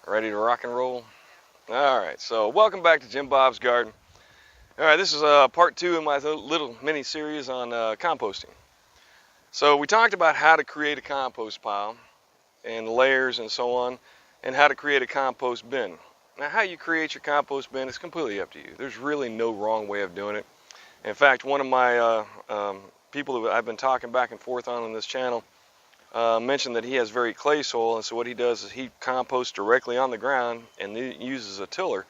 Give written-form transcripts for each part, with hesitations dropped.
Ready to rock and roll? Alright, so welcome back to Jim Bob's Garden. Alright, this is part 2 in my little mini series on composting. So we talked about how to create a compost pile and layers and so on, and how to create a compost bin. Now, how you create your compost bin is completely up to you. There's really no wrong way of doing it. In fact, one of my people that I've been talking back and forth on this channel mentioned that he has very clay soil, and so what he does is he composts directly on the ground and then uses a tiller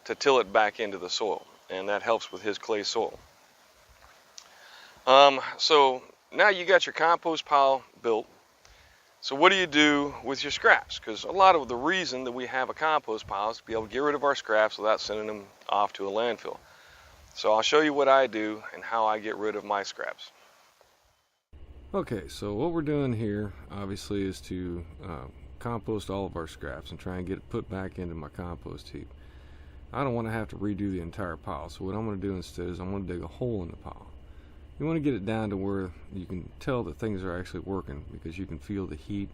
to till it back into the soil, and that helps with his clay soil. So now you got your compost pile built. So what do you do with your scraps? Because a lot of the reason that we have a compost pile is to be able to get rid of our scraps without sending them off to a landfill. So I'll show you what I do and how I get rid of my scraps. Okay, so what we're doing here obviously is to compost all of our scraps and try and get it put back into my compost heap. I don't want to have to redo the entire pile, so what I'm going to do instead is I'm going to dig a hole in the pile. You want to get it down to where you can tell that things are actually working, because you can feel the heat,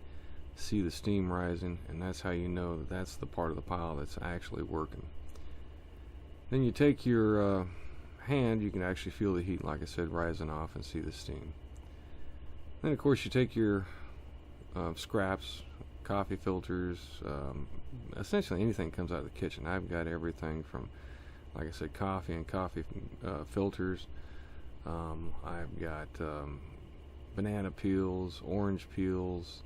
see the steam rising, and that's how you know that that's the part of the pile that's actually working. Then you take your hand, you can actually feel the heat, like I said, rising off and see the steam. Then of course you take your scraps, coffee filters, essentially anything that comes out of the kitchen. I've got everything from, like I said, coffee and coffee filters. I've got banana peels, orange peels,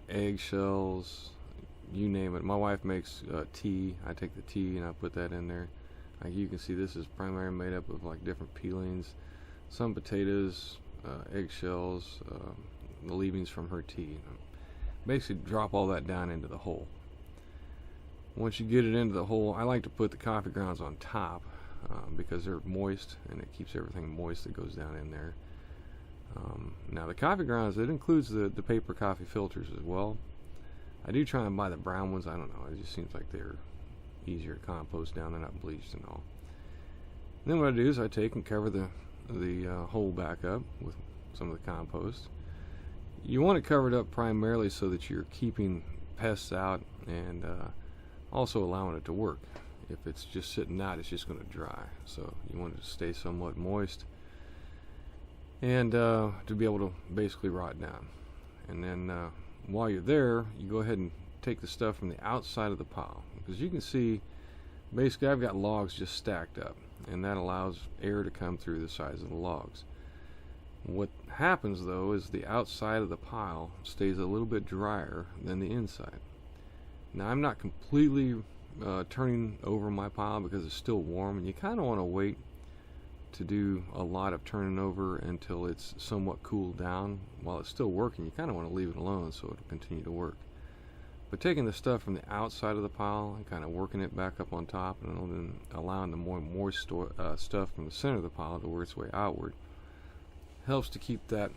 eggshells, you name it. My wife makes tea. I take the tea and I put that in there. Like you can see, this is primarily made up of like different peelings, some potatoes, eggshells, the leavings from her tea. Basically drop all that down into the hole. Once you get it into the hole, I like to put the coffee grounds on top because they're moist, and it keeps everything moist that goes down in there. Now the coffee grounds, it includes the paper coffee filters as well. I do try and buy the brown ones. I don't know, it just seems like they're easier to compost down. They're not bleached and all. And then what I do is I take and cover the hole back up with some of the compost. You want to cover it up primarily so that you're keeping pests out and also allowing it to work. If it's just sitting out, it's just going to dry. So you want it to stay somewhat moist and to be able to basically rot down. And then while you're there, you go ahead and take the stuff from the outside of the pile, because you can see basically I've got logs just stacked up, and that allows air to come through the sides of the logs. What happens though is the outside of the pile stays a little bit drier than the inside. Now I'm not completely turning over my pile because it's still warm, and you kind of want to wait to do a lot of turning over until it's somewhat cooled down. While it's still working, you kind of want to leave it alone so it'll continue to work. But taking the stuff from the outside of the pile and kind of working it back up on top, and then allowing the more moist stuff from the center of the pile to work its way outward, helps to keep the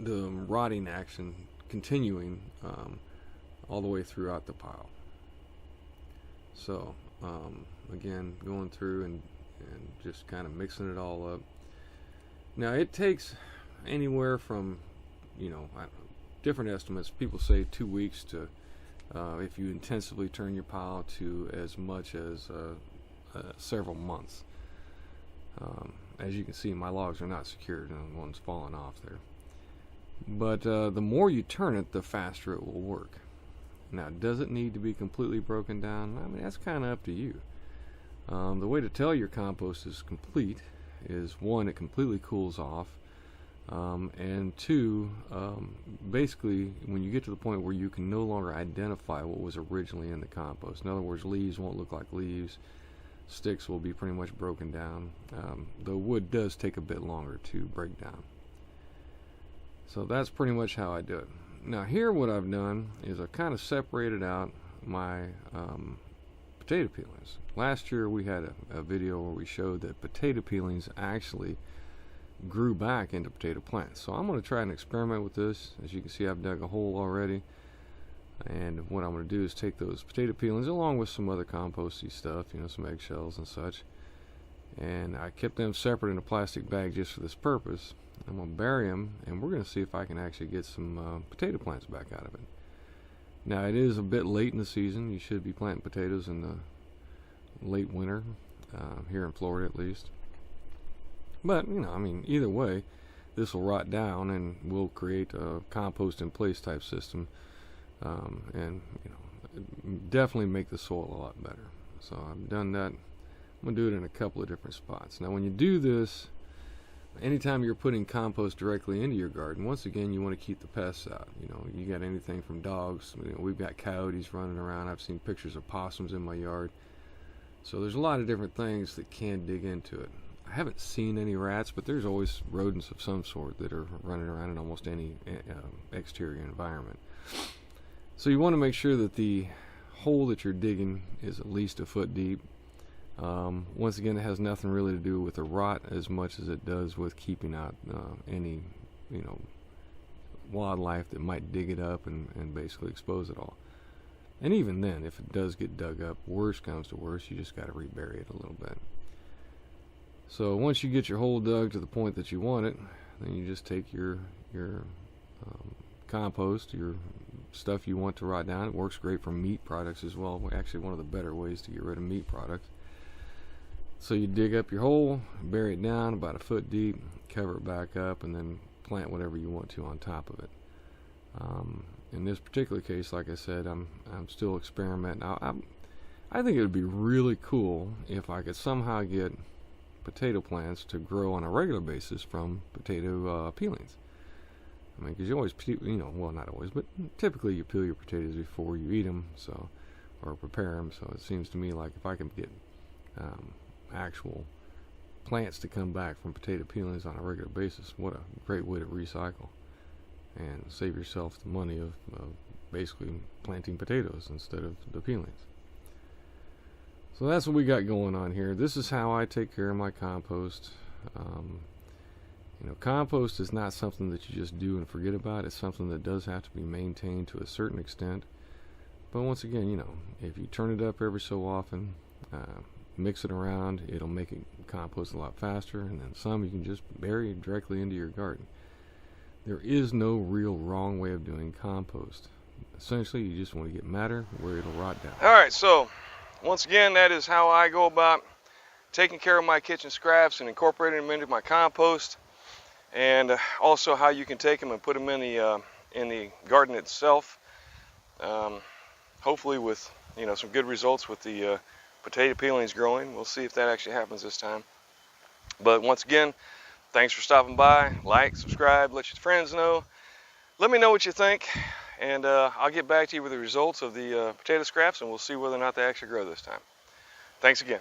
rotting action continuing all the way throughout the pile. So again, going through and just kind of mixing it all up. Now it takes anywhere from, different estimates. People say 2 weeks to, if you intensively turn your pile, to as much as several months. As you can see, my logs are not secured and one's falling off there. But the more you turn it, the faster it will work. Now, does it need to be completely broken down? I mean, that's kind of up to you. The way to tell your compost is complete is, one, it completely cools off, and two, basically when you get to the point where you can no longer identify what was originally in the compost. In other words, leaves won't look like leaves, sticks will be pretty much broken down. The wood does take a bit longer to break down. So that's pretty much how I do it. Now here what I've done is I've kind of separated out my potato peelings. Last year we had a video where we showed that potato peelings actually grew back into potato plants. So I'm going to try and experiment with this. As you can see, I've dug a hole already, and what I'm going to do is take those potato peelings along with some other composty stuff, some eggshells and such, and I kept them separate in a plastic bag just for this purpose. I'm going to bury them, and we're going to see if I can actually get some potato plants back out of it. Now it is a bit late in the season. You should be planting potatoes in the late winter, here in Florida at least. But, I mean, either way, this will rot down and we'll create a compost in place type system, and definitely make the soil a lot better. So I've done that. I'm going to do it in a couple of different spots. Now when you do this, anytime you're putting compost directly into your garden, once again, you want to keep the pests out. You got anything from dogs. We've got coyotes running around. I've seen pictures of possums in my yard. So there's a lot of different things that can dig into it. I haven't seen any rats, but there's always rodents of some sort that are running around in almost any exterior environment. So you want to make sure that the hole that you're digging is at least a foot deep. Once again, it has nothing really to do with the rot as much as it does with keeping out any wildlife that might dig it up and basically expose it all. And even then, if it does get dug up, worse comes to worse, you just got to rebury it a little bit. So once you get your hole dug to the point that you want it, then you just take your compost, your stuff you want to rot down. It works great for meat products as well. Actually, one of the better ways to get rid of meat products. So you dig up your hole, bury it down about a foot deep, cover it back up, and then plant whatever you want to on top of it. In this particular case, like I said, I'm still experimenting. I think it would be really cool if I could somehow get potato plants to grow on a regular basis from potato peelings. I mean, because you always, well, not always, but typically you peel your potatoes before you eat them, or prepare them. So it seems to me like if I can get actual plants to come back from potato peelings on a regular basis, what a great way to recycle and save yourself the money of basically planting potatoes instead of the peelings. So that's what we got going on here. This is how I take care of my compost. Compost is not something that you just do and forget about. It's something that does have to be maintained to a certain extent. But once again, if you turn it up every so often, mix it around, it'll make it compost a lot faster. And then some you can just bury directly into your garden. There is no real wrong way of doing compost. Essentially, you just want to get matter where it'll rot down. All right, so once again, that is how I go about taking care of my kitchen scraps and incorporating them into my compost, and also how you can take them and put them in the garden itself. Hopefully with some good results with the potato peelings growing. We'll see if that actually happens this time. But once again, thanks for stopping by. Like, subscribe, let your friends know. Let me know what you think, and I'll get back to you with the results of the potato scraps, and we'll see whether or not they actually grow this time. Thanks again.